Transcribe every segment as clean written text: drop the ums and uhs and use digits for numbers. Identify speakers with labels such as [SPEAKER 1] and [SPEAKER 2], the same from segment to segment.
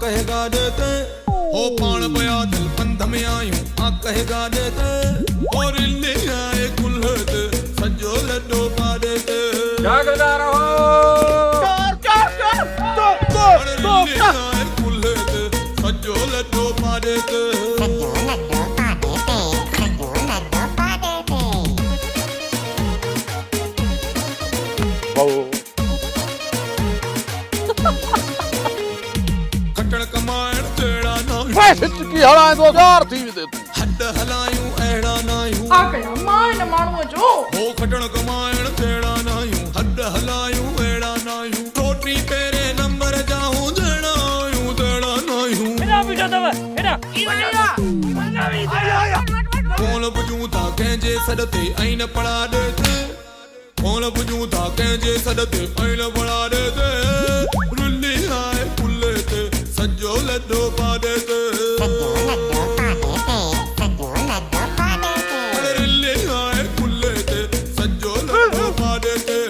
[SPEAKER 1] कहेगा देते हो पाण पया दिल पंध में आयूं कहेगा देते और ले आए कुल्हत सजो लड्डो पा देते
[SPEAKER 2] जागदा रहो
[SPEAKER 1] कुल्हत सजो लड्डो पा देते खटण कमाइण तेड़ा ना
[SPEAKER 2] हिचकी हलाए तो जार थी दे तू
[SPEAKER 1] हद हलायूं अहिड़ा नायूं
[SPEAKER 3] आ कया मां न माण्हूअ जो
[SPEAKER 1] हो खटण कमाइण तेड़ा नायूं हद हलायूं अहिड़ा नायूं रोटी पेरे नंबर जाऊं देड़ा नायूं
[SPEAKER 4] हेड़ा बीठो तव हेड़ा
[SPEAKER 1] कोन पुजूं था कंहिंजे सॾते ऐं न पढ़ा ॾेते कोन पुजूं था कंहिंजे सॾते ऐं न पढ़ा ॾेते रुली आए पुल्ले ते सजो लड्डो पा ॾेते रुली आए पुल्ले ते सजो लड्डो पा ॾेते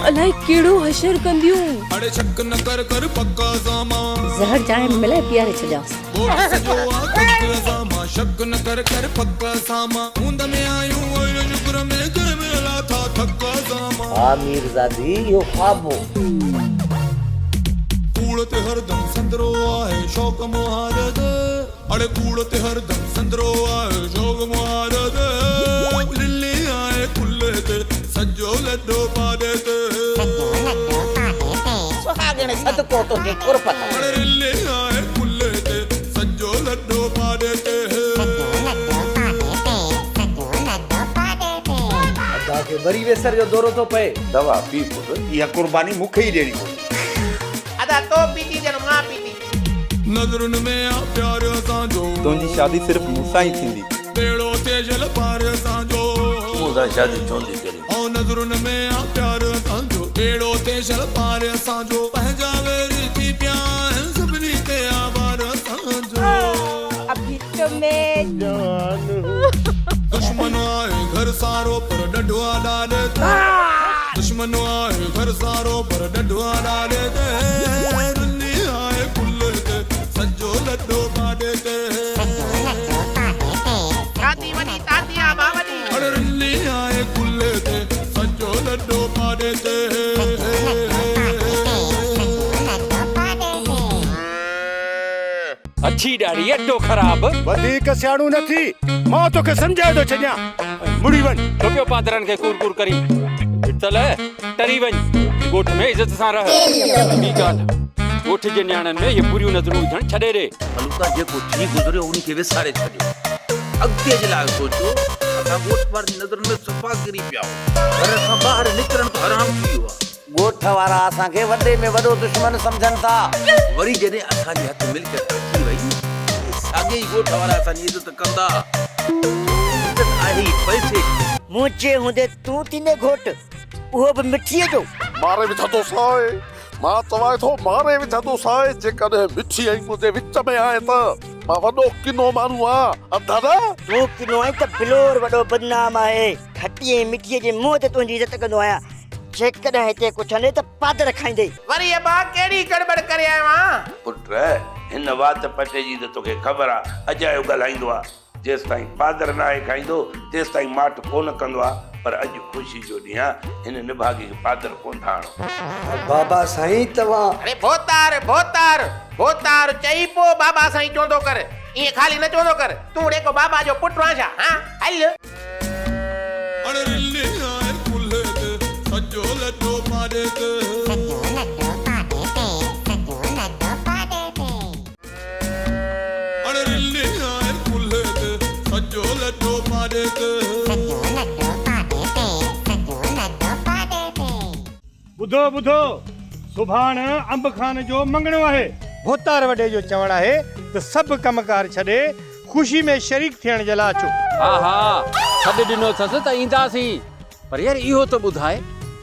[SPEAKER 5] अलाए केड़ो हशर कंदियूं
[SPEAKER 1] अड़े शक न कर कर पक्का सामा
[SPEAKER 5] जहर चाय में मिलाए पियारे छजास
[SPEAKER 1] शक न कर कर पक्का सामा ऊंद में आयूं और शुक्र में घर मिला था थक्का सामा
[SPEAKER 6] हां मीरजादी यो ख्वाबो
[SPEAKER 1] कूड़ते हरदम संदरो आए शौक मुहारद अड़े कूड़ते हरदम संदरो आए शौक मुहारद लिल्ली आए कुल्ले ते सजो लड्डो पा देते
[SPEAKER 6] सुहागण सदको तो के कुरपत
[SPEAKER 1] अड़े लिल्ली आए कुल्ले ते सजो लड्डो पा देते
[SPEAKER 6] अदा के वरी वेसर जो दौरो तो पए
[SPEAKER 7] दवा पी पुट इहा कुर्बानी मूंखे ई ॾियणी पवंदी
[SPEAKER 6] अदा तो पीती जन मां पीती
[SPEAKER 1] नज़रुन में आ प्यार असांजो
[SPEAKER 7] तुंहिंजी शादी सिर्फ़ मूंसां ई थींदी
[SPEAKER 1] बेड़ो तेजल पार असांजो
[SPEAKER 7] मूंसां शादी चवंदी करी
[SPEAKER 1] ऐं नज़रुन में आ प्यार असांजो बेड़ो तेजल पार असांजो पंहिंजा वेरी थी पिया आहिनि सभिनी ते आभार असांजो
[SPEAKER 5] अभी तो मैं
[SPEAKER 1] दुश्मन आए घर सारो पर डढुआ डाले ते दुश्मन आए घर सारो पर डढुआ डाले ते रुन्नी आए कुल्ले ते सजो लड्डो पा देते
[SPEAKER 6] ताती वनी तातिया बावनी
[SPEAKER 1] अरे रुन्नी आए कुल्ले ते सजो लड्डो पा देते
[SPEAKER 2] अच्छी डाड़ी अड्डो खराब
[SPEAKER 8] वधीक सियाणू न थी मां तोखे समझाए थो छॾियां मुड़ी वञ
[SPEAKER 2] तो पियो पादरन के कूर कूर करी चल टरी वञ गोठ में इज्जत सां रह ॿी ॻाल्हि गोठ जे न्याणनि में ये बुरियूं नज़रूं विझण छॾे रे
[SPEAKER 7] हलूका जेको थी गुज़रियो उन खे विसारे छॾियो अॻिते जे लाइ सोचो असां गोठ वारनि जी नज़रुनि में सफ़ा किरी पिया घर खां ॿाहिरि निकिरणु हराम थी वियो आहे
[SPEAKER 6] गोठ वारा असांखे वॾे में वॾो दुश्मन सम्झनि था
[SPEAKER 7] वरी जॾहिं असांजे हथ मिल्कियत अची वई साॻे ई गोठ वारा असांजी इज़त कंदा इज़त आहे ई पैसे
[SPEAKER 6] मुंहिंजे हूंदे तूं थींदे घोट उहो बि मिठीअ जो
[SPEAKER 8] मारे विझा थो साए मां चवां थो मारे विझा थो साए जेकॾहिं मिठी ऐं मुंहिंजे विच में आहे त मां वॾो किनो माण्हू आहियां दादा
[SPEAKER 6] तूं किनो आहे त बिलोर वॾो बदनाम आहे खटी ऐं मिठीअ जे मुंहं ते तुंहिंजी इज़त कंदो आहियां जेकॾहिं हिते कुझु हले त पादर खाईंदे वरी अबा कहिड़ी गड़बड़ करे आयो आहियां
[SPEAKER 7] पुट हिन वात पटे जी त तोखे ख़बर आहे अजायो ॻाल्हाईंदो आहे जेसि ताईं पादर न आहे खाईंदो तेसि ताईं माट कोन कंदो आहे पर अॼु ख़ुशी जो ॾींहुं आहे हिन निभागी खे पादर कोन था आणो
[SPEAKER 9] बाबा साईं तव्हां
[SPEAKER 6] अरे भोतार भोतार भोतार चई पो बाबा साईं चवंदो कर ईअं खाली न चवंदो कर तूं ॾेको बाबा जो पुटु आहीं छा हां हल
[SPEAKER 1] अरे रिल्ली आए कुल्ले ते सजो लड्डो पा देते अरे रिल्ली आए कुल्ले ते सजो लड्डो पा देते
[SPEAKER 8] ॿुधो ॿुधो सुभाणे अंब खान जो मंगणो आहे भोतार वॾे जो चवण आहे त सभु कमकार छॾे ख़ुशी में शरीक थियण जे लाइ अचो
[SPEAKER 2] हा हा सॾु ॾिनो अथसि त ईंदासीं पर यार इहो त ॿुधाए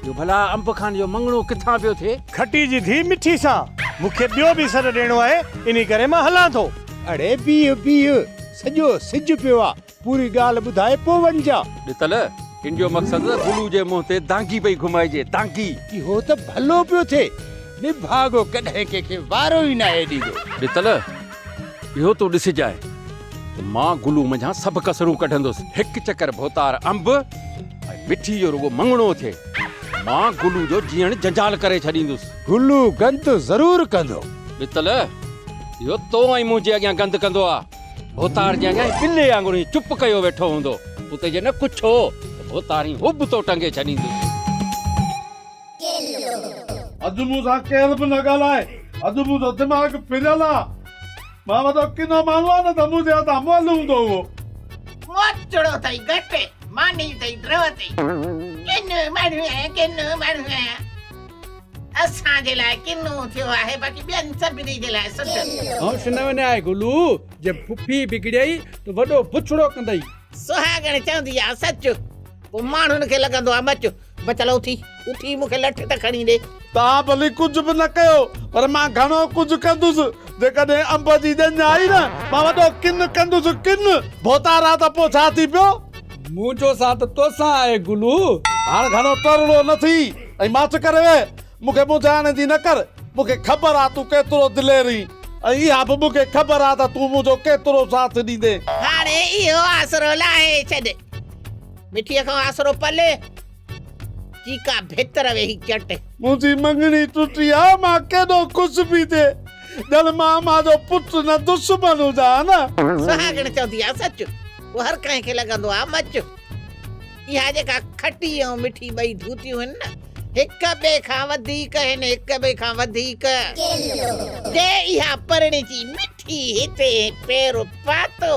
[SPEAKER 2] जो भला अंब खान जो मंगणो किथां पियो थिए
[SPEAKER 8] खटी जी धी मिठी सां मूंखे ॿियो बि सॾु ॾियणो आहे इन करे मां हलां थो अड़े बीह सॼो सिज पियो आहे पूरी ॻाल्हि ॿुधाए पोइ वञिजा।
[SPEAKER 2] ॾितल इन जो मक़सदु गुलू जे मुंहं ते दांगी पई घुमाइजे, दांगी।
[SPEAKER 8] इहो त भलो पियो थिए, निभागो कॾहिं कंहिंखे वारो ई न आहे ॾींदो।
[SPEAKER 2] ॾितल इहो तूं ॾिसिजांइ त मां गुलू मंझां सभु कसरूं कढंदुसि। हिकु चकर भोतार अंब ऐं मिठी जो रुगो मंगणो थिए, मां गुलू जो जीअण जंजाल करे छॾींदुसि।
[SPEAKER 8] गुलू गंद ज़रूरु कंदो।
[SPEAKER 2] ॾितल इहो तो ऐं मुंहिंजे अॻियां गंद कंदो आहे। भोतार जे अॻियां बिले वांगुरु ई चुप कयो वेठो हूंदो। उते जे न कुझु हो त भोतार ई हुब तो टंगे छॾींदुसि।
[SPEAKER 4] अॼु मूंसां केर बि न ॻाल्हाए, अॼु मुंहिंजो दिमाग़ फिरियल आहे। मां वॾो किनो माण्हू आहे न त मुंहिंजे हथां मोल हूंदो हुओ।
[SPEAKER 9] मोचड़ो अथई घटि, मानी अथई ड्रव अथई। किनो माण्हू आहे असांजे लाइ किनो थियो आहे, बाक़ी ॿियनि सभिनी जे लाइ सच।
[SPEAKER 10] हाँ सुनवने आए गुलू जे फुफी बिगड़ई तो वडो बुछड़ो कंदई।
[SPEAKER 9] सुहागण चवंदी आहे सच, पोइ माण्हुनि खे लॻंदो आहे मच। बचल उथी मूंखे लठ त खणी ॾे।
[SPEAKER 4] तव्हां भली कुझु बि न कयो, पर मां घणो कुझु कंदुसि। जेकॾहिं अंब जी ॼञ आई न, मां वॾो किन कंदुसि, किन। भोतारा त पोइ छा थी पियो?
[SPEAKER 10] मुंहिंजो साथ तोसां आहे गुलू।
[SPEAKER 4] हाणे घणो टरड़ो न थी ऐं माच करे वे। मूंखे मुंझाइण जी न कर, मूंखे ख़बर आहे तूं केतिरो दिलेरी, ऐं इहा बि मूंखे ख़बर आहे त तूं मुंहिंजो केतिरो साथ ॾींदे।
[SPEAKER 9] हाणे इहो आसरो लाहे छॾ, मिठीअ खां आसरो पले चीका भितर वेही चट।
[SPEAKER 4] मुंहिंजी मंगणी टुटी आहे, मां केॾो ख़ुशि बि थिए। ॼण मां जो पुटु न दुश्मन हुजां न।
[SPEAKER 9] सुहागण चवंदी आहे सच, पोइ हर कंहिंखे लॻंदो आहे मच। इहा जेका खटी ऐं मिठी ॿई धूतियूं आहिनि न, हिक ॿिए खां वधीक आहिनि, हिक ॿिए खां वधीक। जे इहा परिणिजी मिठी हिते पेर पातो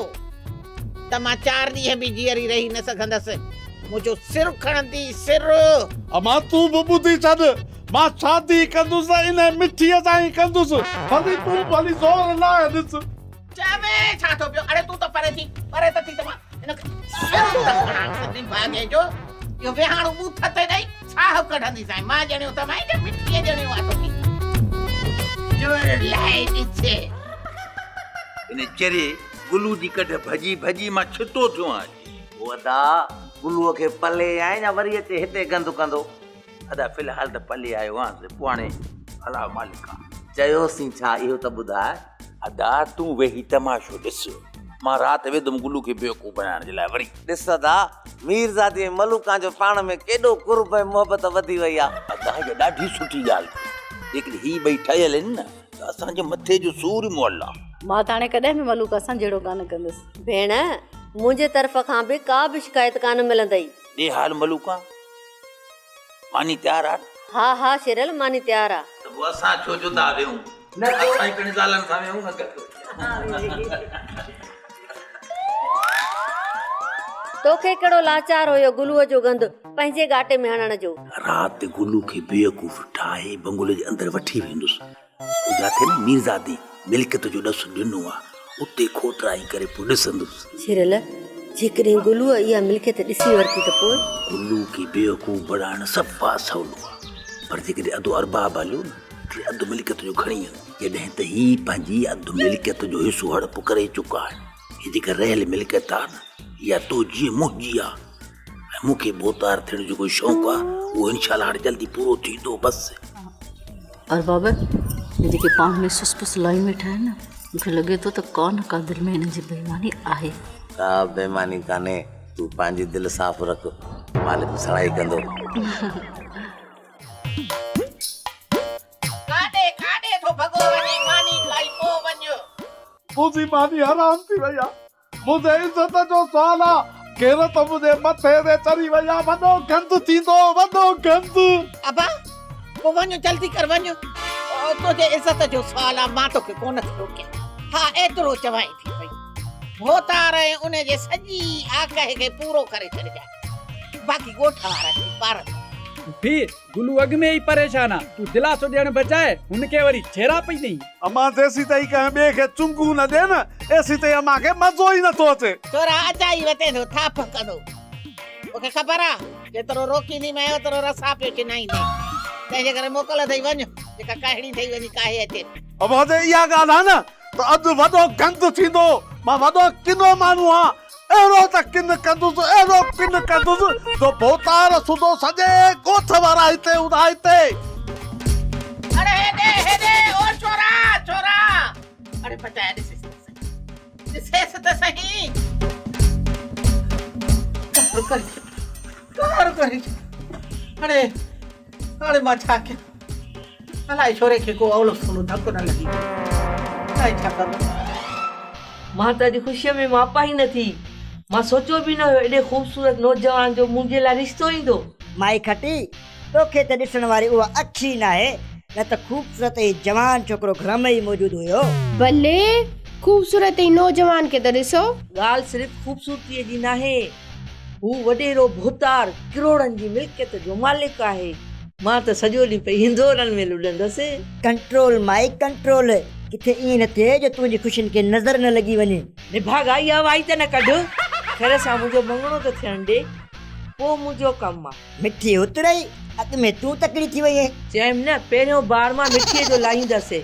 [SPEAKER 9] त मां 4 ॾींहं बि जीअरी रही न सघंदसि। मुंहिंजो सिर खणंदी सिर।
[SPEAKER 4] अमां तूं बि ॿुधी छॾ, मां शादी कंदुसि इन मिठीअ सां ई कंदुसि। भली तूं भली ज़ोर लाए ॾिस।
[SPEAKER 9] चवे छा थो पियो? अरे तूं त परे थी त मां हिनखे सिर त खणां सदी भागे जो। इहो विहाणो मूं थते ॾेई साह कढंदी साईं। मां ॼणियो त मां इन मिठीअ ॼणियो आहे तोखे। जोर लाए ॾिसे
[SPEAKER 11] इन चेरे गुलू जी कढ भजी मां छितो थियो आहियां।
[SPEAKER 6] वदा गुलूअ खे पले आहे या वरी अचे हिते गंद कंदो?
[SPEAKER 11] अदा फिलहाल त पले आयो आहियां, पोइ हाणे अला मालिका
[SPEAKER 6] चयोसीं छा इहो त ॿुधाए।
[SPEAKER 11] अदा तूं वेही तमाशो ॾिस। मां राति वेदुमि गुलू खे बेवकूफ़ बनाइण जे लाइ। वरी
[SPEAKER 6] ॾिस दा मीरज़ादी मलूका जो पाण में केॾो कुर्ब ऐं मोहबत वधी वई आहे।
[SPEAKER 11] अदा इहा ॾाढी सुठी ॻाल्हि। जेकॾहिं ही ॿई ठहियल आहिनि न त असांजे मथे जो सूर मोल आहे।
[SPEAKER 5] मां त हाणे कॾहिं बि मलूका सां जहिड़ो कान कंदसि।
[SPEAKER 12] भेण मुंहिंजे तरफ़ खां बि का बि शिकायत कान मिलंदई।
[SPEAKER 11] ॾे हाल मलूका, मानी तयार आहे?
[SPEAKER 12] हा हा शेरल मानी तयार आहे।
[SPEAKER 11] त पोइ असां छो जुदा वेहूं? असां ई पिण ज़ालनि सां वेहूं न कयो।
[SPEAKER 12] तोखे कहिड़ो लाचार हुयो गुलूअ जो गंद पंहिंजे गाटे में हणण जो?
[SPEAKER 11] राति गुलू खे बेवकूफ़ ठाहे बंगले जे अंदरि वठी वेंदुसि। जिथे न मीरज़ादी मिल्कियत जो ॾसु ॾिनो आहे, उते खोतराई करे पोइ ॾिसंदुसि।
[SPEAKER 12] शेरल जेकॾहिं गुलूअ इहा मिल्कियत ॾिसी वरिती त पोइ?
[SPEAKER 11] गुलू खे बेवकूफ़ बणाइण सफ़ा सवलो आहे, पर जेकॾहिं अधु अरबाब हलियो न टे अधु मिल्कियत जो खणी वञो। जॾहिं त ही पंहिंजी अधु मिल्कियत जो हिसो हड़प करे चुका आहिनि। हीअ जेका रहियल मिल्कियत आहे न, इहा तो जीअं मुंहिंजी आहे ऐं मूंखे बोतार थियण जो कोई शौक़ु आहे, उहो इनशाला हाणे जल्दी पूरो थींदो बसि।
[SPEAKER 5] और बाबा जेके पाण में सुस लाइन में ठाहे न, मूंखे लॻे थो त का दिलि में हिन जी बेईमानी आहे।
[SPEAKER 6] का बेईमानी कान्हे, तूं पंहिंजी दिलि साफ़ रख, मालिक सड़ाई कंदो।
[SPEAKER 9] काॾे थो भॻो वञे? मानी खाई पोइ वञो।
[SPEAKER 4] मुंहिंजी मानी हराम थी वई आहे। मुंहिंजे इज़त जो सवाल आहे। केर त मुंहिंजे मथे ते चढ़ी वई आहे। वॾो गंद थींदो, वॾो गंद।
[SPEAKER 9] अबा पोइ वञो, जल्दी कर वञो। तुंहिंजे इज़त जो सवाल आहे, मां तोखे कोन थो रोकियां। हा एतिरो चवाई थी पई, भोतार ऐं उन जे सॼी आगाह खे पूरो करे छॾिजांइ। बाक़ी ॻोठ वारा ॿार
[SPEAKER 10] फिर गुलू अॻ में ई परेशान आहे। तूं दिलासो ॾियण बचाए हुनखे वरी छेड़ा पई ॾेई।
[SPEAKER 4] अमां जेसी ताईं कंहिं ॿिए खे चुंगू न ॾे न, एसी ताईं अमां खे मज़ो ई नथो अचे।
[SPEAKER 9] तोरा अजाई वटे थो थाप कंदो। मूंखे ख़बर आहे जेतिरो रोकींदी मैं ओतिरो रसा पियो चिनाईंदे। तंहिंजे करे मोकल अथई वञ, जेका काहिड़ी ठही वञी काहे अचे।
[SPEAKER 4] अब इहा ॻाल्हि आहे न, त अॼु वॾो गंद थींदो मां वॾो किनो माण्हू आहियां अहिड़ो त किन कंदुसि अहिड़ो किन कंदुसि जो भोतार सुधो सॼे ॻोठ वारा हिते हूंदा हिते
[SPEAKER 9] अरे हेॾे ओ छोरा छोरा अरे बचाए ॾिसेस त सही कर अरे अरे मां छा कयां अलाए छोरे खे को अवलो सुनो धक्को न लॻी अलाए छा कयां
[SPEAKER 13] मां त अॼु ख़ुशीअ में मापा ई न थी मां सोचियो बि न हुयो एॾे ख़ूबसूरत नौजवान जो मुंहिंजे लाइ रिश्तो ईंदो
[SPEAKER 6] माई खटी तोखे त ॾिसण वारी उहा अखी न आहे न त ख़ूबसूरत ऐं जवान छोकिरो घर में ई मौजूदु हुयो
[SPEAKER 3] भले खूबसूरत ई नौजवान खे त ॾिसो
[SPEAKER 13] ॻाल्हि सिर्फ़ ख़ूबसूरतीअ जी नाहे हू वॾेरो भोतार किरोड़नि जी मिल्कियत जो मालिक आहे मां त सॼो ॾींहुं पई हिंदोरनि में लुॾंदसि
[SPEAKER 6] कंट्रोल माई कंट्रोल किथे ईअं न थिए जो तुंहिंजी ख़ुशियुनि खे नज़र न लॻी वञे
[SPEAKER 13] निभागा इहा वाई त न कढ ख़ैर सां मुंहिंजो मङणो त थियण ॾे पोइ मुंहिंजो कमु आहे
[SPEAKER 6] मिठी उतरई अॻ में तूं तकड़ी थी वई आहे
[SPEAKER 13] चयमि न पहिरियों बार मां मिठीअ जो लाहींदसि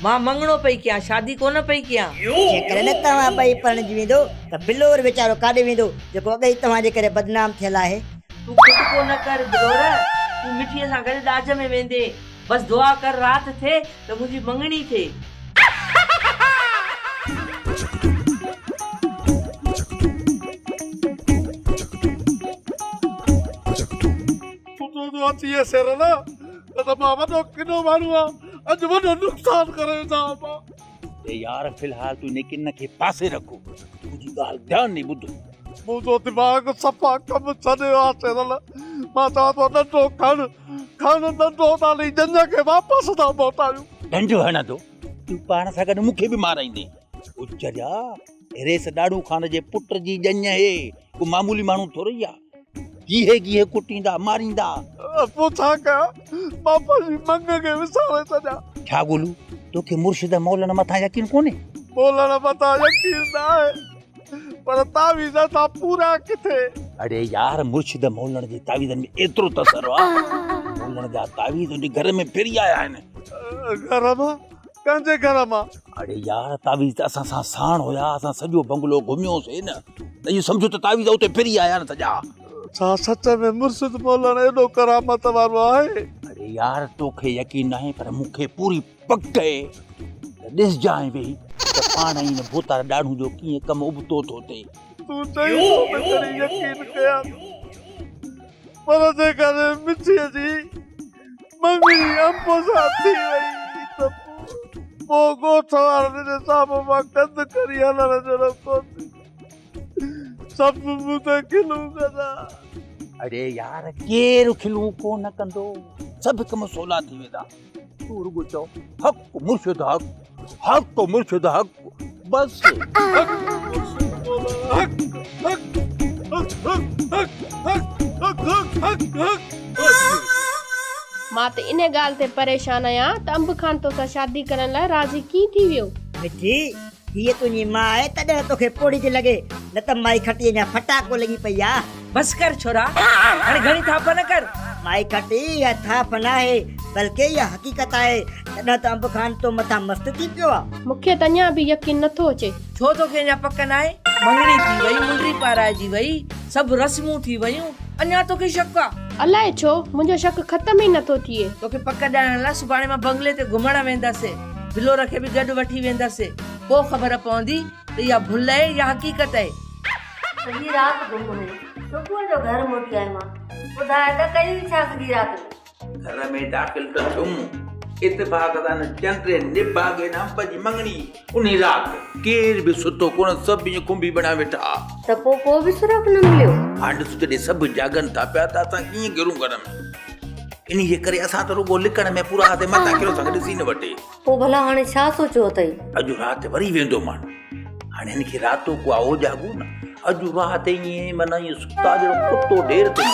[SPEAKER 13] मां मङणो पई कयां शादी कोन पई कयां
[SPEAKER 6] जेकर न तव्हां ॿई परणिजी वेंदो त बिलोर वीचारो काॾे वेंदो जेको अॻई तव्हांजे करे बदनाम थियल आहे
[SPEAKER 13] तूं खुटको न कर बिलोर तूं मिठीअ सां गॾु ॾाज में वेंदे बस दुआ कर राति थिए त मुंहिंजी मङणी थिए
[SPEAKER 4] अची सेर न त मां वॾो किनो माण्हू आहियां अॼु वॾो नुक़सान करे वेंदा मां
[SPEAKER 11] यार फिलहाल तू इन किन खे पासे रखो तुंहिंजी ॻाल्हि ध्यानु ॾेई ॿुधो
[SPEAKER 4] मुंहिंजो दिमाग़ सफ़ा कमु छॾियो आहे सेरल मां चवां थो नंढो खण नंढो नाली जंज खे वापसि था मोटायूं
[SPEAKER 11] डंडो हणंदो तूं पाण सां गॾु मूंखे बि माराईंदे उजरिया रेस ॾाॾू खान जे पुट जी ॼञ हे को मामूली माण्हू थोरी आहे गीहे कुटींदा मारींदा
[SPEAKER 4] पोइ छा कयां मां पंहिंजी मंग खे विसारे छॾियां
[SPEAKER 11] छा ॻोल्हू तोखे मुर्शिद मौलनि मथां यकीन कोन्हे
[SPEAKER 4] मौलनि मथां यकीन न आहे पर तावीज़ सां पूरा किथे
[SPEAKER 11] अरे यार मुर्शिद मौलनि जे तावीज़नि में एतिरो तसर आहे मौलनि जा तावीज़ उन घर में फिरी आया आहिनि
[SPEAKER 4] घर मां कंहिंजे घर मां
[SPEAKER 11] अरे यार तावीज़ असां सां साण हुया असां सॼो बंगलो घुमियोसीं न त इहो सम्झो त तावीज़ उते फिरी आया न सॼा
[SPEAKER 4] छा सच में मुर्शिद मौलाना एॾो करामत वारो आहे
[SPEAKER 11] अरे यार तोखे यकीन न आहे पर मूंखे पूरी पक आहे ॾिस जाए वेही त पाण ई न भूतार ॾाढू जो कीअं कमु उबतो थो थिए
[SPEAKER 4] तूं चई तो करी यकीन कयां पर जेकर मिठीअ जी मंगणी अंब सां थी वई त पोइ ॻोठ वारनि जे साम्हूं मां गंद करी हलण जहिड़ो कोन सभु मूं ते खिलूं कंदा
[SPEAKER 11] अरे यार केरु खिलूं कोन कंदो सभु कम सवला थी वेंदा तूं रुॻो चओ हक़ मुर्शिद हक़ मुर्शिद हक़ बस
[SPEAKER 3] मां त इन ॻाल्हि ते परेशान आहियां त अंब खान तोसां शादी करण लाइ राज़ी कीअं थी वियो
[SPEAKER 6] मिठी हीअ तुंहिंजी मां आहे तॾहिं तोखे पोड़ी थी लॻे न त माई खटी अञा फटाको लॻी पई आहे
[SPEAKER 13] बस कर छोरा हाणे घणी थाप न कर
[SPEAKER 6] माई खटी इहा थाप न आहे बल्कि इहा हक़ीक़त आहे तॾहिं त अंब खान तो मथां मस्त थी पियो आहे
[SPEAKER 3] मूंखे त अञा बि यकीन नथो अचे
[SPEAKER 13] छो तोखे अञा पक न आहे मङणी थी वई मुंडी पाराइजी वई सभु रस्मूं थी वयूं अञा तोखे शक आहे
[SPEAKER 3] अलाए छो मुंहिंजो शक ख़तम ई नथो थिए
[SPEAKER 13] तोखे पक ॾियण लाइ सुभाणे मां बंगले ते घुमण वेंदासीं बिलोर खे बि गॾु वठी वेंदासीं पोइ ख़बर पवंदी त इहा भुल आहे या हक़ीक़त आहे
[SPEAKER 12] सॼी राति घुम हुई सुबुह जो घर मोटी आहियां मां ॿुधाए त कई छा सॼी राति
[SPEAKER 11] घर में दाख़िल त थियुमि इत्तेफ़ाक़ सां न चंडे निभागे न अंब जी मङणी उन राति केर बि सुतो कोन सभु ईअं खुंबी बणा वेठा
[SPEAKER 12] त पोइ को बि सुराग न मिलियो
[SPEAKER 11] हाणे जॾहिं सभु जागनि था पिया त असां कीअं गिरूं घर में इन जे करे असां त रुॻो लिकण में पूरा हाथे मथां कहिड़ो सां ॾिसी न वठे
[SPEAKER 12] पोइ भला हाणे छा सोचियो अथई
[SPEAKER 11] अॼु राति वरी वेंदो माण्हू हाणे हिन खे रातो को आओ जागो न अॼु राति ईअं माना ईअं सुता जहिड़ो कुतो ढेर ते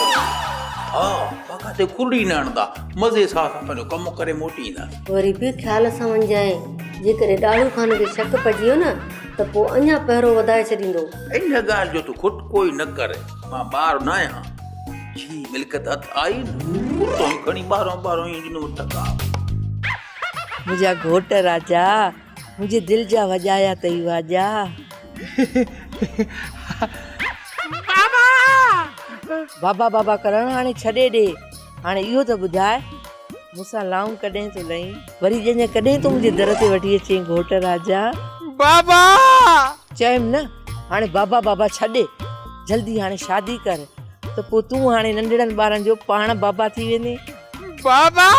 [SPEAKER 11] हा पका ते खुरड़ी न हणंदा मज़े सां असां पंहिंजो कमु करे मोटी ईंदा
[SPEAKER 12] वरी बि ख़्याल सां वञजाए जेकॾहिं ॾाढ़ू खान खे शक पइजी वियो न त पोइ अञा पहिरों वधाए छॾींदो
[SPEAKER 11] इन ॻाल्हि जो तूं खुट कोई न करे मां ॿार न आहियां जी मिल्कत हथ आई न खणी ॿारो ईंदी न टका
[SPEAKER 13] मुंहिंजा घोट राजा मुंहिंजे दिलि जा वॼाया अथई वाजा। बाबा बाबा करण हाणे छॾे ॾे। हाणे इहो त ॿुधाए मूंसां लाऊं कॾहिं तो लहीं, वरी जंहिं कॾहिं तूं मुंहिंजे दर ते वठी अचें घोट राजा।
[SPEAKER 4] बाबा
[SPEAKER 13] चयमि न हाणे बाबा बाबा छॾे, जल्दी हाणे शादी कर त पोइ तूं हाणे नंढड़नि ॿारनि जो पाण बाबा थी वेंदे।
[SPEAKER 4] बाबा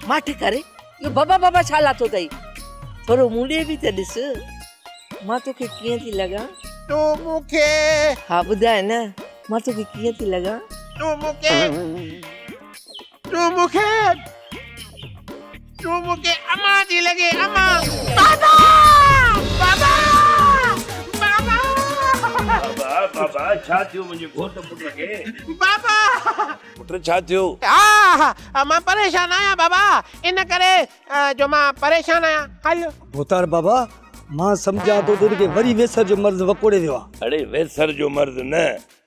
[SPEAKER 13] माठ करे इहो बाबा बाबा छा लाथो अथई? थोरो मूं ॾे बि त ॾिस, मां तोखे कीअं थी लॻां?
[SPEAKER 4] तूं मूंखे
[SPEAKER 13] हा ॿुधाए न, मां तोखे कीअं थी लॻां?
[SPEAKER 4] तूं मूंखे अम्मा थी लॻे। अम्मा बाबा बाबा बाबा
[SPEAKER 7] बाबा बाबा छा थियो मुंहिंजे घोट पुट खे?
[SPEAKER 4] बाबा
[SPEAKER 7] पुट छा थियो?
[SPEAKER 4] हा मां परेशान आहियां बाबा, इन करे जो मां परेशान आहियां। हल
[SPEAKER 10] भूतार बाबा मां सम्झां तो तुनखे वरी वेसर जो मर्ज़ वकोड़े वियो आहे।
[SPEAKER 7] अरे वेसर जो मर्ज़ न,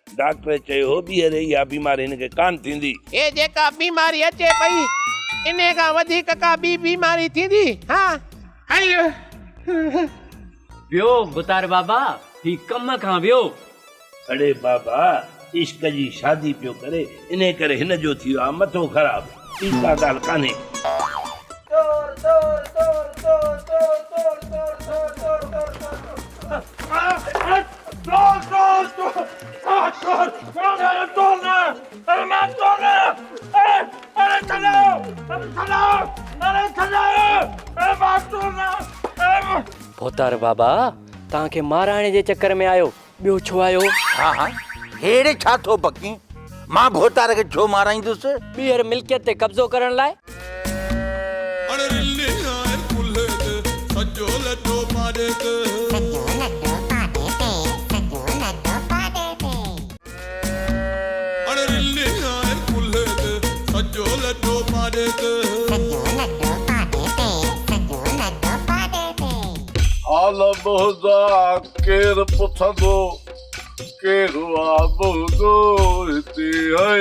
[SPEAKER 7] डॉक्टर चयो ॿीहर इहा बीमारी हिनखे कान थींदी।
[SPEAKER 4] ये जेका बीमारी अचे पई इन खां वधीक का ॿी बीमारी थींदी। हा हल
[SPEAKER 10] वियो भूतार बाबा ही कम खां वियो।
[SPEAKER 7] अरे बाबा इश्क जी शादी पियो करे, इन करे हिन जो थी वियो आहे मथो ख़राब। ॿी का ॻाल्हि कान्हे।
[SPEAKER 10] भूतार बाबा तव्हांखे माराणे जे चक्कर में आयो, ॿियो छो आयो?
[SPEAKER 11] हाँ हेड़े छा थो पकी, मां भोतार खे छो माराईंदुसि?
[SPEAKER 10] ॿीहर मिल्कियत ते कब्ज़ो करण लाइ।
[SPEAKER 1] अरे रिल्ली आए कुल्हे ते सजो लड्डो पाड़े ते अरे रिल्ली आए कुल्हे ते सजो लड्डो पाड़े ते
[SPEAKER 4] हाल मोहदा केर पुछंदो केरु आबुदो हिते है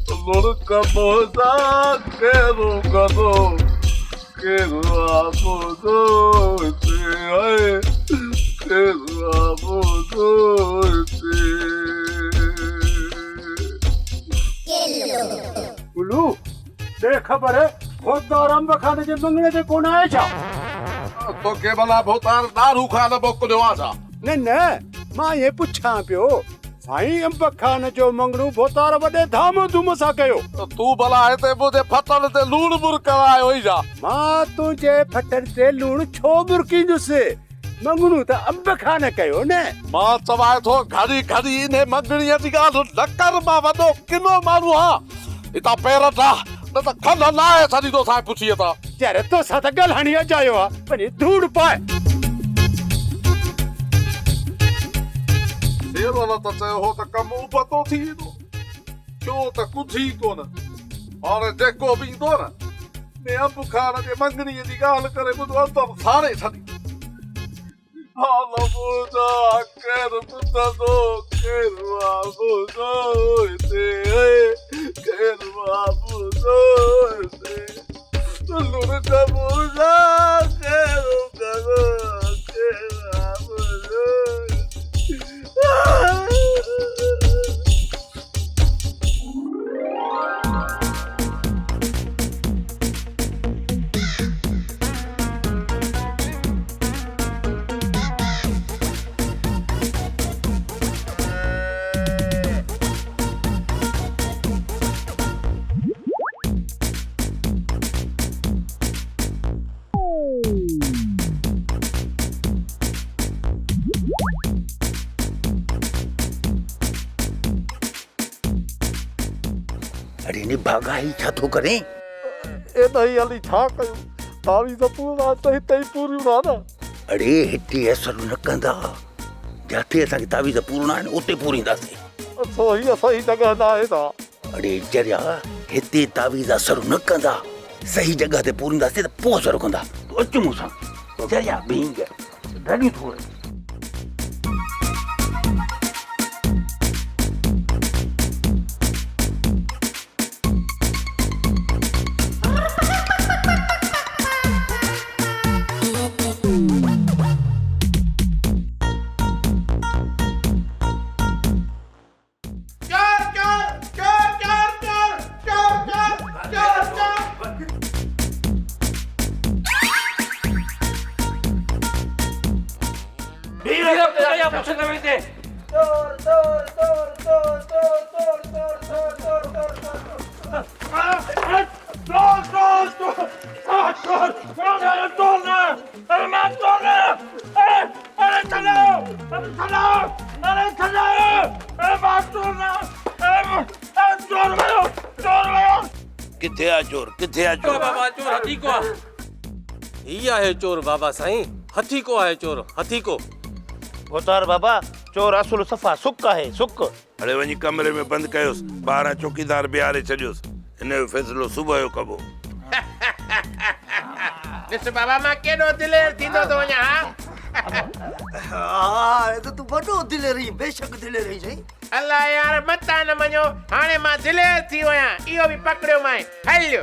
[SPEAKER 4] लुड़क मोहदा केरु गदो केरु आबुदो हिते है केरु आबुदो हिते।
[SPEAKER 8] गुलू दे खबर है भोतार अंब खाने जे मंगणे ते कोन आए छा?
[SPEAKER 4] तो के भला भोतार दारू खान मोकिलियो आहे छा?
[SPEAKER 8] न मां ये पुछां पियो, साईं अंब खान जो मंगणो भोतार वॾे धाम धूम सां कयो।
[SPEAKER 4] तू भला हिते मुंहिंजे फटल ते लूण बुर करायो हुई छा?
[SPEAKER 8] मां तुंहिंजे फटल ते लूण छो बुरकींदुसि, मंगणो त अंब खान कयो न।
[SPEAKER 4] मां चवां थो घड़ी घड़ी इन मंगणीअ जी ॻाल्हि न कर, मां वॾो किनो माण्हू आहियां। हितां पेर ठाह न त खन लाहे छॾींदो साईं पुछीअ त।
[SPEAKER 8] यार तोसां त ॻाल्हाइणी अजायो आहे, वञी धूड़ पाए।
[SPEAKER 4] हेरो न त चयो हो त कमु उबतो थी वेंदो, छो त कुझु ई कोन। हाणे जेको बि ईंदो न ने अंब खान जे मंगणीअ जी ॻाल्हि करे ॿुधो अंदरि साड़े छॾी। हाल मुंहिंजा केरु पुछंदो केरु आबुदो हिते केरु आबुदो हिते लुड़क मुंहिंजा केरु गदो केरु आबुदो।
[SPEAKER 11] अरे ने भागाई छा थो करे?
[SPEAKER 4] ए नहीं अली छा कयूं, तावीज़ पूरा त हिते ई पूरियूं न।
[SPEAKER 11] अरे हिते असर न कंदा, जिथे असांखे तावीज़ पूरणा आहिनि उते पूरींदासीं।
[SPEAKER 4] सही जॻह न आहे छा?
[SPEAKER 11] अरे जरिया हिते तावीज़ असर न कंदा, सही जॻह ते पूरींदासीं त पोइ असर कंदा। तूं अच मूंसां जरिया बींग ॾाढी थोड़ी।
[SPEAKER 2] पुछंदो हिते
[SPEAKER 9] चोर चोर चोर चोर चोर चोर चोर चोर चोर चोर
[SPEAKER 7] किथे आ चोर किथे आ चोर
[SPEAKER 2] बाबा चोर हथी को आहे
[SPEAKER 14] ही आहे चोर बाबा साईं हथी को आहे चोर हथी को
[SPEAKER 11] भोतार बाबा चोर असुल सफ़ा सुक आहे सुक
[SPEAKER 7] अड़े वञी कमरे में बंदि कयोसि ॿाहिरां चौकीदार बीहारे छॾियोसि हिन जो फ़ैसिलो सुबुह जो कबो
[SPEAKER 9] ॾिस बाबा मां केॾो दिलेर थींदो थो वञा
[SPEAKER 6] तो तू वॾो दिलेरी बेशक दिलेरी सही
[SPEAKER 9] अल्लाह यार मता न मञो हाणे मां दिलेर थी वियां इहो बि पकड़ियो मां हलियो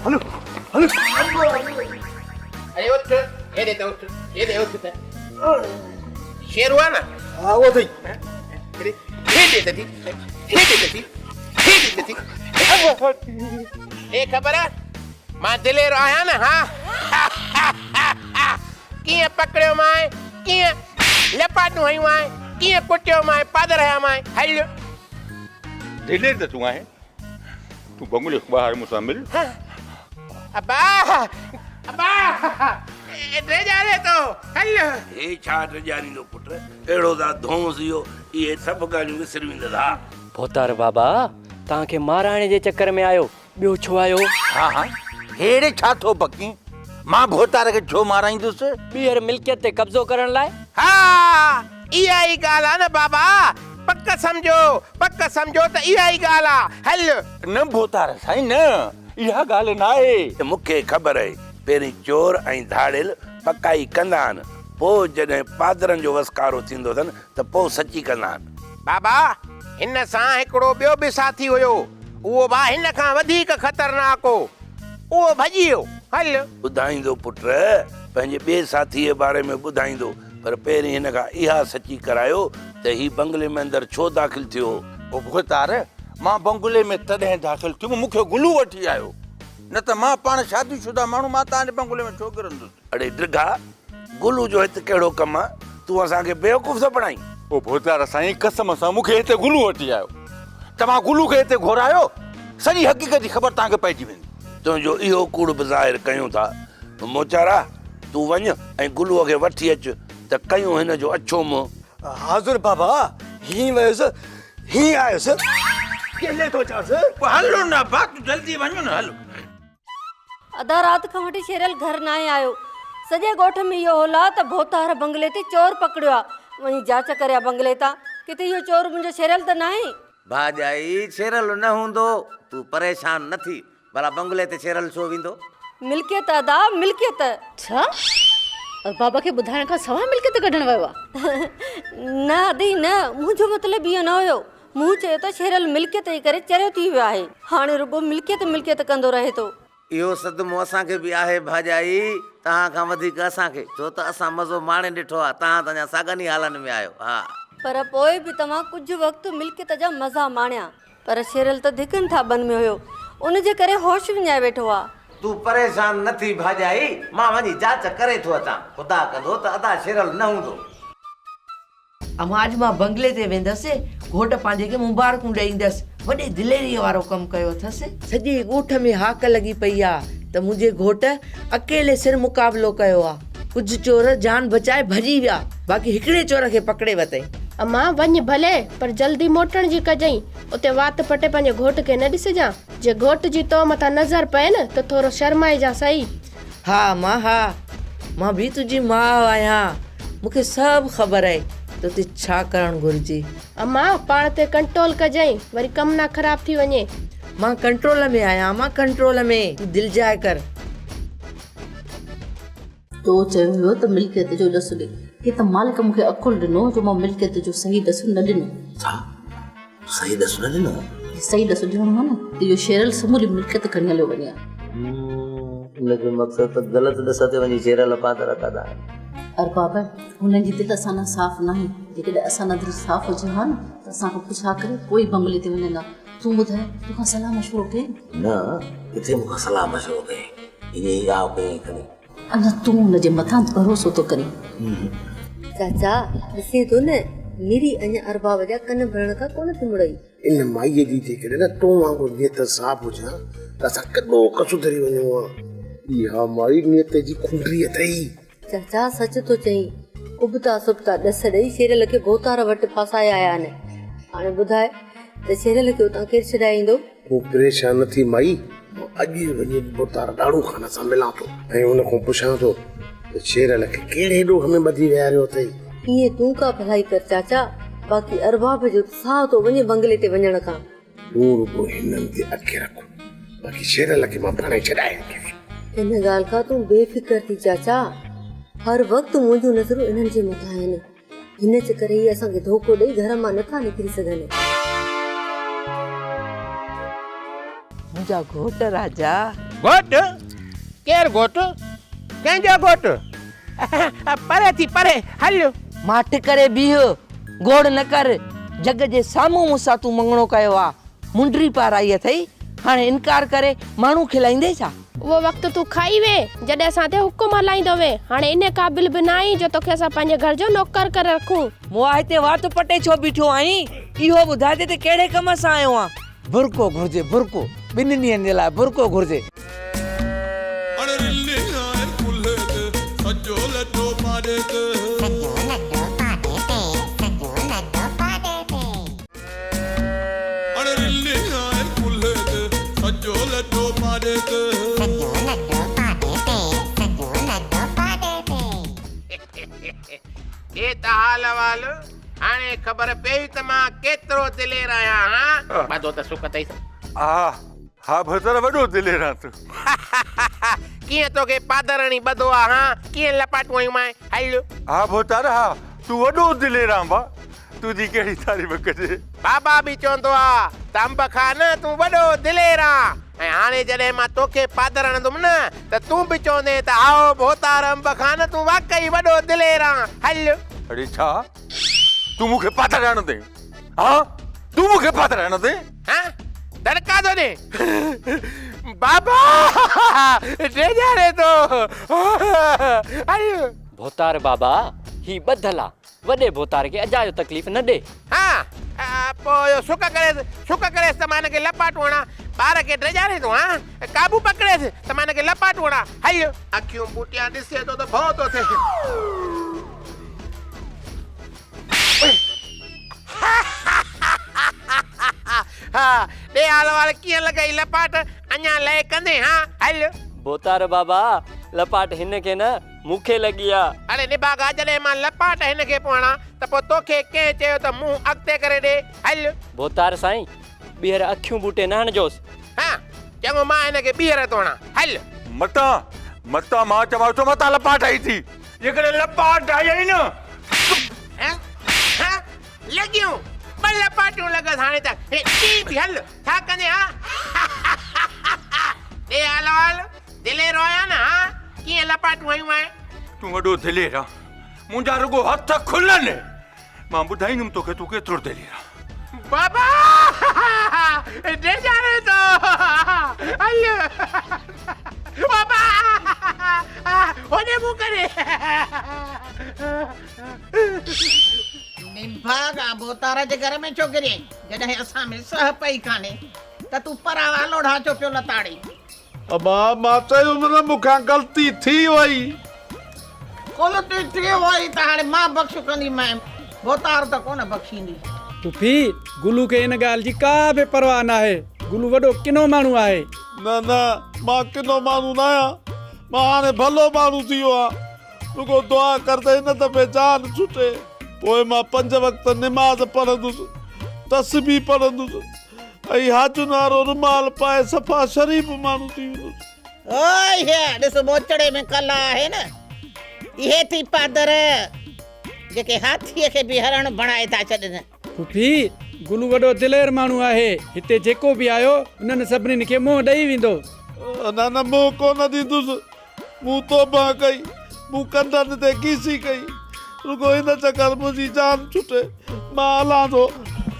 [SPEAKER 11] हलो हलो
[SPEAKER 9] अरे उठ हेॾे त उठ हेॾे उठ त शेरू आहे न
[SPEAKER 11] हा वो थी
[SPEAKER 9] हेॾे त थी हे ख़बर आहे मां दिलेर आहियां न हा कीअं पकड़ियो मां कीअं लपाटूं हयूं आहिनि कीअं कुटियो मां पादर हया मां हलियो
[SPEAKER 11] दिलेर त तूं आहे तू बंगले ॿाहिरि मूंसां मिल
[SPEAKER 9] अब्बा अब्बा टे जाने तो हलियो
[SPEAKER 7] हे छा ॾिजारींदो पुट अहिड़ो दा धोंस इहो इहे सभु ॻाल्हियूं विसरी वेंदा
[SPEAKER 14] भोतार बाबा तव्हांखे माराणे जे चक्कर में आयो ॿियो छो आयो
[SPEAKER 11] हा हा हेड़े छा थो पकी मां भोतार खे छो माराईंदुसि
[SPEAKER 14] ॿीहर मिल्कियत ते कब्ज़ो करण लाइ
[SPEAKER 9] हा इहा ई ॻाल्हि आहे न बाबा पक सम्झो त इहा ई ॻाल्हि आहे हल
[SPEAKER 11] न भोतार साईं न इहा ॻाल्हि न आहे
[SPEAKER 7] मूंखे ख़बर आहे पहिरीं चोर ऐं धाड़ियल पकाई कंदा आहिनि पोइ जॾहिं पादरनि जो वसकारो थींदो अथनि त पोइ सची कंदा आहिनि
[SPEAKER 9] बाबा हिन सां हिकिड़ो ॿियो बि साथी हुयो उहो बा हिन खां वधीक ख़तरनाक हो उहो भॼी वियो हल
[SPEAKER 7] ॿुधाईंदो पुट पंहिंजे ॿिए साथीअ जे बारे में ॿुधाईंदो पर पहिरीं हिन खां इहा सची करायो त ही बंगले में अंदरि छो दाख़िल थियो
[SPEAKER 11] ओ भोतार मां बंगले में तॾहिं दाख़िल थियो मूंखे गुलू वठी आयो न त मां पाण शादीशुदा माण्हू मां तव्हांजे बंगले में छो किरंदुसि
[SPEAKER 7] अड़े ड्रिघा गुलू जो हिते कहिड़ो कमु आहे तूं असांखे बेवकूफ़ थो बणाई
[SPEAKER 11] ओ भोतार साईं कसम सां मूंखे हिते गुलू वठी आयो त मां गुलू खे हिते घुरायो सॼी हक़ीक़त जी ख़बर तव्हांखे पइजी वेंदी
[SPEAKER 7] तुंहिंजो इहो कूड़ बि ज़ाहिर कयूं था मोचारा तूं वञ ऐं गुलूअ खे वठी अच त कयूं हिन जो अछो मुंहुं
[SPEAKER 6] हाज़ुर बाबा ही वयुसि ही आयुसि केले तो चासि
[SPEAKER 11] हलो न बा तूं जल्दी वञो न हलो
[SPEAKER 12] अधा राति खां वठी शेरल घर न आयो सॼे ॻोठ में इहो होला त भोतार बंगले ते चोर पकड़ियो आहे वञी जांच करिया बंगले तां किथे इहो चोर मुंहिंजो शेरल त न आहे
[SPEAKER 14] भाॼाई शेरल न हूंदो तूं परेशान न थी भला बंगले ते शेरल छो वेंदो
[SPEAKER 12] मिल्कियत अदा मिल्कियत
[SPEAKER 5] छा और बाबा खे ॿुधाइण खां सवाइ मिल्कियत कढण वियो आहे
[SPEAKER 12] न अदी न मुंहिंजो मतिलबु इहो न हुयो मूं चयो त शेरल मिल्कियत जे करे चरियो थी वियो आहे हाणे रुगो मिल्कियत कंदो रहे थो
[SPEAKER 14] इहो सदमो असांखे बि आहे भाॼाई तव्हां खां वधीक असांखे छो त असां मज़ो माणे ॾिठो आहे तव्हां त अञा साॻनि ई हालनि में आहियो हा
[SPEAKER 12] पर पोइ बि तव्हां कुझु वक़्तु मिल्कियत जा मज़ा माणिया पर शेरल त धिकनि था बन में हुयो उनजे करे होश विञाए वेठो आहे
[SPEAKER 14] तूं परेशान न थी भाॼाई मां वञी जांच करे थो अचां ख़ुदा कंदो त अदा शेरल न हूंदो
[SPEAKER 13] अमां अॼु मां बंगले ते वेंदसि घोट पंहिंजे खे मुबारकूं ॾेईंदसि वॾे दिलेरीअ वारो कमु कयो अथसि सॼे ॻोठ में हाक लॻी पई आहे त मुंहिंजे घोट अकेले सिर मुक़ाबिलो कयो आहे कुझु चोर जान बचाए भॼी विया बाक़ी हिकिड़े चोर खे पकड़े वरितई
[SPEAKER 3] अम्मा वञ भले पर जल्दी मोटण जी कजई उते वात पटे पंहिंजे घोट खे न ॾिसजां जे घोट जी तो मथां नज़र पए न त थोरो शर्माए जा सही
[SPEAKER 13] हा मां बि तुंहिंजी माउ आहियां मूंखे सभु ख़बर आहे तोते छा करणु घुरिजे
[SPEAKER 3] अम्मा पाण ते कंट्रोल कजई वरी कमु न ख़राब थी वञे
[SPEAKER 13] मां कंट्रोल में आहियां मां कंट्रोल में तूं दिलि जाए कर
[SPEAKER 5] तो चयो हुयो त मिल्कियत जो ॾसु ॾे हे त मालिक मूंखे अकुल ॾिनो जो मां मिल्कियत जो सही ॾसु न ॾिनो
[SPEAKER 11] छा सही ॾसु न ॾिनो
[SPEAKER 5] सही ॾसु ॾिनो हो न त इहो शेरल समूरी मिल्कियत खणी हलियो वञे
[SPEAKER 14] हुनजो मक़सदु त ग़लति ॾस ते वञी शेरल पादर कंदा
[SPEAKER 5] और बाबा हुननि जी दिलि असां साफ़ न आहे जेकॾहिं असां नज़र साफ़ हुजे हा न त असांखे पुछा करे कोई बंगले ते वञंदा तूं ॿुधाए तोखां सलाह मशवरो कई
[SPEAKER 11] न किथे मूंखां सलाह मशवरो कई इहे गांव कई खणी
[SPEAKER 5] अञा तूं हुनजे मथां भरोसो थो करीं
[SPEAKER 12] चाचा ॾिसे थो न मेरी अञा अरबाब जा कन भरण खां कोन थी मुड़ई
[SPEAKER 15] इन माईअ जी थी करे न तूं वांगुरु नियत साफ़ हुजां त असां कॾो कसु धरी वञूं हा इहा माई नियत जी खुंडरी अथई
[SPEAKER 12] चाचा सच थो चई उबता सुबता ॾस ॾेई शेरल खे भोतार वटि फासाए आया आहिनि हाणे ॿुधाए त शेरल खे उतां केरु छॾाईंदो
[SPEAKER 15] तूं परेशान न थी माई अॼु वञी भोतार ॾाढो खान सां मिलां थो ऐं हुन खां पुछां थो त शेरल खे कहिड़े ॾोह में ॿधी विहारियो अथई
[SPEAKER 12] ईअं तूं का भलाई कर चाचा बाक़ी अरबाब जो साह थो वञे बंगले ते वञण खां
[SPEAKER 15] तूं रुगो हिननि ते अखि रख बाक़ी शेरल खे मां पाणे छॾाए
[SPEAKER 12] इन ॻाल्हि खां तूं बेफ़िकर थी चाचा हर वक़्तु मुंहिंजूं नज़रूं इन्हनि जे मथां आहिनि हिन जे करे ई असांखे धोखो ॾेई घर मां नथा निकिरी सघनि
[SPEAKER 13] मुंहिंजा घोट राजा
[SPEAKER 6] घोट केरु घोट कंहिंजो घोट परे थी परे हल
[SPEAKER 13] माठ करे बीह गोड़ न कर जग जे साम्हूं मूंसां तूं मंगणो कयो आहे मुंडरी पाराई अथई हाणे इनकार करे माण्हू खिलाईंदे छा
[SPEAKER 3] उहो वक़्तु तूं खाई वे जॾहिं असां ते हुकुम हलाईंदो वे हाणे इन क़ाबिल बि न आहीं जो तोखे असां पंहिंजे घर जो नौकर करे रखूं
[SPEAKER 13] मूं हिते वात पटे छो बीठो आहीं इहो ॿुधाए त कहिड़े कम सां आयो आं बुरको घुर्जे बुरको ॿिनि ॾींहंनि जे लाइ बुरको घुर्जे
[SPEAKER 1] सजो लड्डो पाड़े ते
[SPEAKER 6] ये त हाल वाल हाणे ख़बर पई त मां केतिरो दिलेर आहियां हा ॿधो त सुख अथई
[SPEAKER 8] हा भतर वॾो दिलेर आहे तूं
[SPEAKER 6] कीअं तोखे पादरणी ॿधो आहे हा कीअं लपाटूं आयूं मां हल
[SPEAKER 8] हा भोतार हा तूं वॾो दिलेर आहे बा तुंहिंजी कहिड़ी तारीफ़ कजे
[SPEAKER 6] बाबा बि चवंदो आहे त अंब खा न तूं वॾो दिलेर आहे ऐं हाणे जॾहिं मां तोखे पादर हणंदुमि न त तूं बि चवंदे त आओ भोतार अंब खा न तूं वाकई वॾो दिलेर आहे हल
[SPEAKER 8] अरे छा तूं मूंखे पादर हणंदे हा तूं मूंखे पादर हणंदे
[SPEAKER 6] हा दड़का दो ने बाबा रे तो अरे
[SPEAKER 10] भोतार बाबा ही ॿधल आहे वॾे भोतार खे अजायो तकलीफ़ न ॾे
[SPEAKER 6] हा पोइ सुख करे त मां हिनखे लपाटू हणा ॿार खे ड्रेजारे थो हा काबू पकड़ेसि त मां हिनखे लपाटू हणा हल अखियूं बूटियां ॾिसे थो त भउ थो थिए हा ॾे हाल वाल कीअं लॻई लपाट अञा लय कंदे हा हल
[SPEAKER 10] भोतार बाबा लपाट हिन खे न मूंखे लॻी आहे
[SPEAKER 6] अरे निभागा जॾहिं मां लपाट हिनखे पोइ हणा त पोइ तोखे कंहिं चयो त मुंहुं अॻिते करे ॾे हल
[SPEAKER 10] भोतार साईं ॿीहर अखियूं बूटे न हणजोसि
[SPEAKER 6] हा चङो मां हिनखे ॿीहर थो हणा हल
[SPEAKER 8] मता मां चवां थो मता लपाट आई थी जेकॾहिं लपाट आई न
[SPEAKER 6] लॻियूं ॿ लपाटियूं लॻसि हाणे त हल छा कंदे हा ॾे हाल वाल दिलेरो आहियां न हा कीअं लपाटूं आयूं आहिनि
[SPEAKER 8] तूं वॾो दिलेर आहे मुंहिंजा रुगो हथ खुलनि मां ॿुधाईंदुमि तोखे तूं केतिरो दिलेर आहे
[SPEAKER 6] बाबा ड्रेजारे तो हल बाबा होने मुंह करे
[SPEAKER 9] निभागा भोतार जे घर में छोकिरी जॾहिं असां में सह पई कान्हे त तूं परावा लोढ़ा छो पियो लताड़ी
[SPEAKER 4] अबा मां चयुमि न मूंखां ग़लती थी वई
[SPEAKER 9] ग़लती थी वई त हाणे मां बख़्श कंदी मैं भोतार त कोन बख़्शींदी
[SPEAKER 10] पुफी गुलू खे इन ॻाल्हि जी का बि परवाह न आहे गुलू वॾो किनो माण्हू आहे
[SPEAKER 4] न मां किनो माण्हू न आहियां मां हाणे भलो माण्हू थी वियो आहियां रुगो दुआ कर त हिन दफ़े जान छुटे पोइ मां 5 वक़्त निमाज़ पढ़ंदुसि तस्बीह पढ़ंदुसि ऐं हाजुनि वारो रुमाल पाए सफ़ा शरीफ़ माण्हू थी वेंदुसि
[SPEAKER 9] ओए ॾिस मोचड़े में कला आहे न इहे थी पादर जेके हाथीअ खे बि हरण बणाए था छॾनि
[SPEAKER 10] पुफी गुलू वॾो दिलेर माण्हू आहे हिते जेको बि आयो उन्हनि सभिनीनि खे मुंहुं ॾेई वेंदो
[SPEAKER 4] न मुंहुं कोन ॾींदुसि मूं तौबा कई मूं कंधनि ते कीसी कई रुगो हिन चकर मुंहिंजी जान छुटे मां हलां थो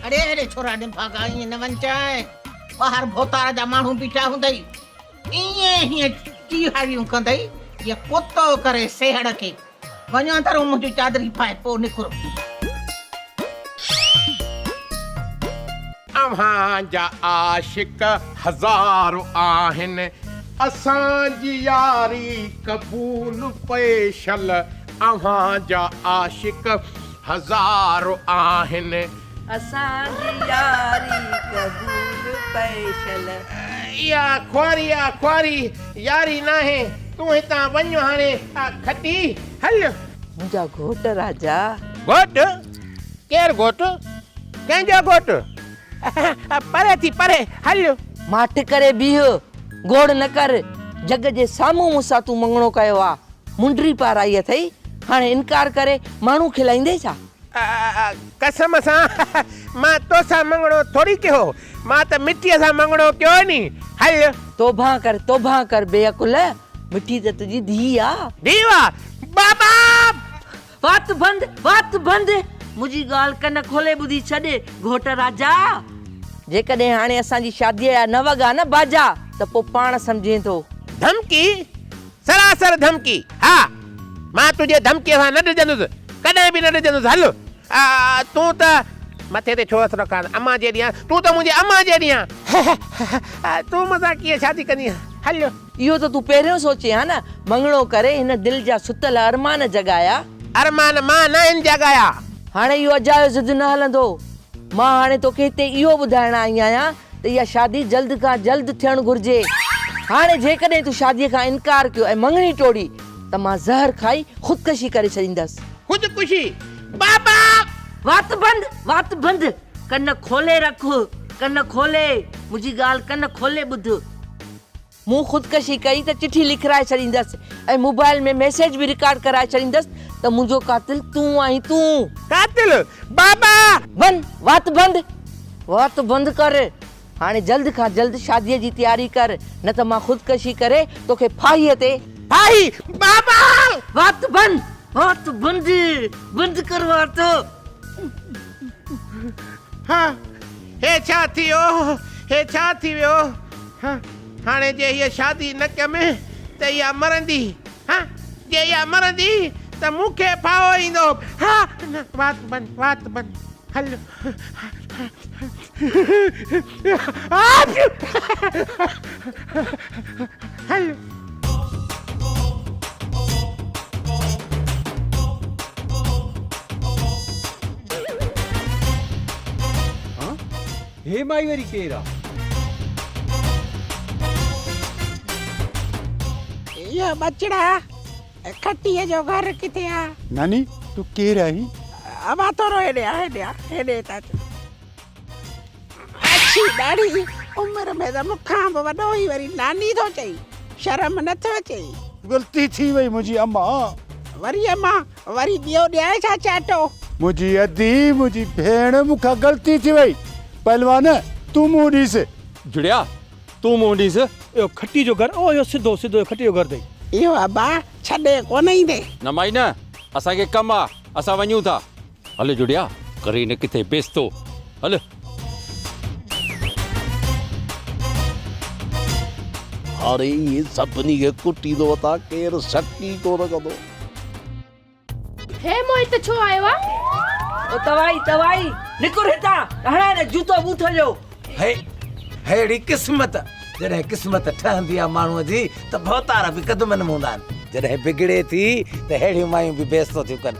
[SPEAKER 9] अरे अरे छोरा निभागा ईअं न वञ चाहे ॿाहिरि भोतार जा माण्हू बीठा हूंदई ईअं हीअं चीहारियूं कंदई जीअं कुतो करे सेहड़ खे वञा त मुंहिंजी चादरी पाए पोइ निकिरो
[SPEAKER 6] अव्हांजा आशिक हज़ार आहिनि असांजी यारी क़बूल पेशल अव्हांजा आशिक हज़ार आहिनि
[SPEAKER 13] असांजी यारी क़बूल पैशल
[SPEAKER 6] या ख्वारी यारी नाहे तूं हितां वञ हाणे खटी हल
[SPEAKER 13] मुंहिंजा घोट राजा
[SPEAKER 6] घोट केरु घोट कंहिंजो घोट परे थी परे हल
[SPEAKER 13] माठ करे बीह गोड़ न कर जग जे साम्हूं मूंसां तूं मंगणो कयो आहे मुंडरी पार आई अथई हाणे इनकार करे माण्हू खिलाईंदे छा
[SPEAKER 6] कसम सां मां तोसां मंगणो थोड़ी कयो मां त मिटीअ सां मंगणो कयो नी हल
[SPEAKER 13] तोभा कर बेअकुल मिठी त तुंहिंजी धीउ आहे
[SPEAKER 6] दीवा बाबा
[SPEAKER 13] वात बंद मुंहिंजी ॻाल्हि कन खोले ॿुधी छॾ घोट राजा जेकॾहिं हाणे असांजी शादीअ जा न वॻा न बाजा त पोइ पाण सम्झे थो
[SPEAKER 6] धमकी सरासर धमकी हा मां तुंहिंजे धमकीअ सां न ॾिजंदुसि कॾहिं बि न ॾिजंदुसि हल तूं त मथे ते छो हथु रखां अम्मा जे ॾियां तूं त मुंहिंजी अम्मा जे ॾियां तूं मूंसां कीअं शादी कंदी हल
[SPEAKER 13] इहो त तूं पहिरियों सोचे हा न मंगणो करे हिन दिलि जा सुतल अरमान जगाया
[SPEAKER 6] अरमान मां न आहिनि जगाया
[SPEAKER 13] हाणे इहो अजायो ज़िद न हलंदो मां हाणे तोखे हिते इहो ॿुधाइण आई आहियां त इहा शादी जल्द खां जल्द थियणु घुरिजे हाणे जेकॾहिं तूं शादीअ खां इनकार कयो ऐं मंगणी टोड़ी त मां ज़हर खाई ख़ुदकशी करे छॾींदसि
[SPEAKER 6] ख़ुदकुशी बाबा
[SPEAKER 13] वात बंद कन खोले रख कन खोले मुंहिंजी ॻाल्हि कन खोले ॿुध मूं ख़ुदकशी कई त चिठी लिखाए छॾींदसि ऐं मोबाइल में मैसेज बि रिकॉर्ड कराए छॾींदसि त मुंहिंजो कातिल तूं आहीं तूं
[SPEAKER 6] कातिल बाबा
[SPEAKER 13] वात बंद कर हाणे जल्द खां जल्द शादीअ जी तयारी कर न त मां ख़ुदकशी करे तोखे फाहीअ ते
[SPEAKER 6] फाही बाबा
[SPEAKER 13] वात बंद कर वात
[SPEAKER 6] हाँ हे छा थी वियो हाँ हाणे जे हीअ शादी न कयमि त इहा मरंदी हाँ जे इहा मरंदी त मूंखे फाहो ईंदो हाँ वात बंद हल हल
[SPEAKER 10] हे माई वरी केरु आहे
[SPEAKER 9] इहो बचड़ा खटीअ जो घर किथे आहे
[SPEAKER 8] नानी तूं केरु आहीं
[SPEAKER 9] अमा थोरो हेॾे था अच्छी ॾाढी उमिरि में त मूंखां बि वॾो ई वरी नानी थो चई शर्म नथो अचे
[SPEAKER 8] ग़लती थी वई मुंहिंजी अम्मा
[SPEAKER 9] वरी ॿियो ॾियां छा चाटो
[SPEAKER 8] मुंहिंजी अधी मुंहिंजी भेण मूंखां ग़लती थी वई पहलवान तूं मूं ॾिस
[SPEAKER 2] जुड़िया तूं मूं ॾिस
[SPEAKER 8] इहो खटी जो घर ओ इहो सिधो खटी जो घर अथई
[SPEAKER 9] इहो अबा छॾे कोन ईंदे
[SPEAKER 2] न माई न असांखे कमु आहे असां वञूं था हल जुड़िया करे न किथे बेस्तो हल
[SPEAKER 15] अरे ये सभिनी खे कुटींदो था केरु शकी कोन कंदो
[SPEAKER 3] हे मोहित छो आयो आहे
[SPEAKER 13] ओ तवाई निकुर हितां हणा ने जूतो बूथो जो
[SPEAKER 14] हेड़ी किस्मत जॾहिं किस्मत ठहंदी आहे माण्हूअ जी त भवतार बि क़दमनि में हूंदा आहिनि जॾहिं बिगड़े थी त हेड़ियूं मायूं बि बेस्तो थियूं कनि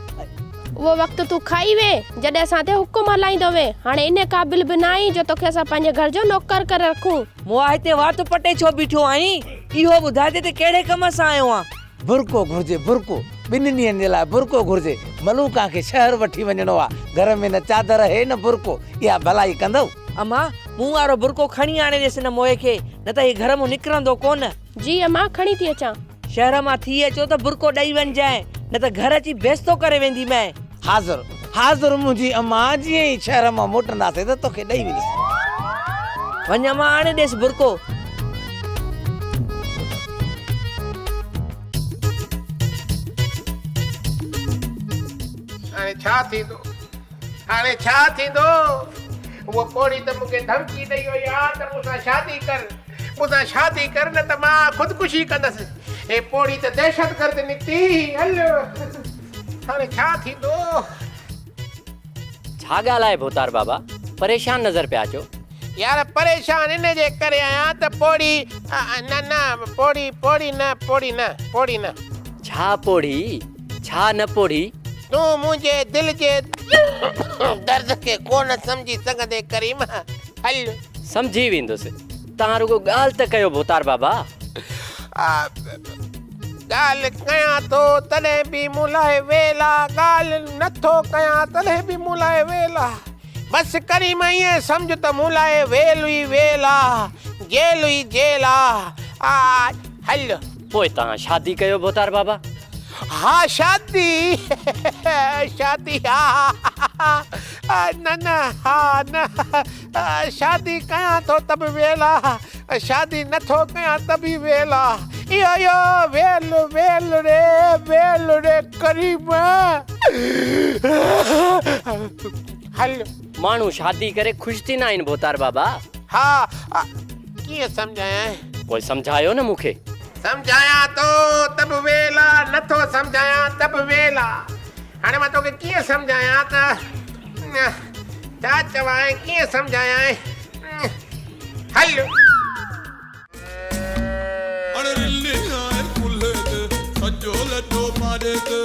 [SPEAKER 3] वो वक्त तू खाई वे जॾहिं असां ते हुकुम हलाईंदो वे हाणे इन क़ाबिल बि न आहीं जो तोखे असां पंहिंजे घर जो नौकर करे रखूं
[SPEAKER 13] मूं हिते वात पटे छो बीठो आहीं इहो ॿुधाए ते कहिड़े कम सां आयो आहे
[SPEAKER 14] बुरको घुर्जे बुरको 2 ॾींहंनि जे लाइ बुरको घुर्जे मलूका खे शहर वठी वञिणो आहे घर में न चादर है न बुरको इहा भलाई कंदव
[SPEAKER 13] अम्मा मूं वारो बुरको खणी आणे ॾिस न मोए खे न त ही घर मां निकिरंदो कोन
[SPEAKER 3] जी अम्मा खणी थी अचां
[SPEAKER 13] शहर मां थी अचो त बुरको ॾेई वञजांइ न त घर अची बेस्तो करे वेंदी मैं
[SPEAKER 14] हाज़िर मुंहिंजी अम्मा जीअं ई शहर मां मोटंदासीं त तोखे ॾेई वेंदीसीं
[SPEAKER 13] वञ अम्मा हाणे ॾेस बुरको
[SPEAKER 6] हाणे छा थींदो वो पोड़ी त मूंखे धमकी ॾेई वई आहे त मूंसां शादी कर न त मां ख़ुदकुशी कंदसि। हे पोड़ी त दहशत गर्द निकिती। हल हाणे छा थींदो?
[SPEAKER 16] छा ॻाल्हि आहे भोतार बाबा, परेशान नज़र पिया अचो।
[SPEAKER 6] यार परेशान इन जे करे आहियां त पोड़ी न
[SPEAKER 16] छा पोड़ी छा न पोड़ी?
[SPEAKER 6] तूं मुंहिंजे दिल जे दर्द खे कोन समझी सघंदे करीम। हल
[SPEAKER 16] समझी वेंदुसि, तव्हां रुगो ॻाल्हि त कयो भोतार बाबा।
[SPEAKER 6] ॻाल्हि कयां थो तॾहिं बि मूं लाइ वेला, ॻाल्हि नथो कयां तॾहिं बि मूं लाइ वेला। बस करीम ईअं सम्झ त मूं लाइ वेल हुई वेला, जेल हुई जेला। हल
[SPEAKER 16] पोइ तव्हां शादी कयो भोतार बाबा।
[SPEAKER 6] हाँ शादी शादी न हाँ न शादी कयां तो तब वेला, शादी नथो कयां तभी वेला। यो वेल रे करीम। हल
[SPEAKER 16] माण्हू शादी करे ख़ुशि थींदा आहिनि भोतार बाबा।
[SPEAKER 6] हाँ कीअं सम्झायां?
[SPEAKER 16] पोइ सम्झायो न मूंखे।
[SPEAKER 6] समझाया तो तब वेला, नथो समझाया तब वेला। हाणे मां तोखे कीअं समझाया त छा चवां, कीअं समझाया? हल
[SPEAKER 1] अड़ रिल्ली आए कुल्हे ते सजो लटो मारे ते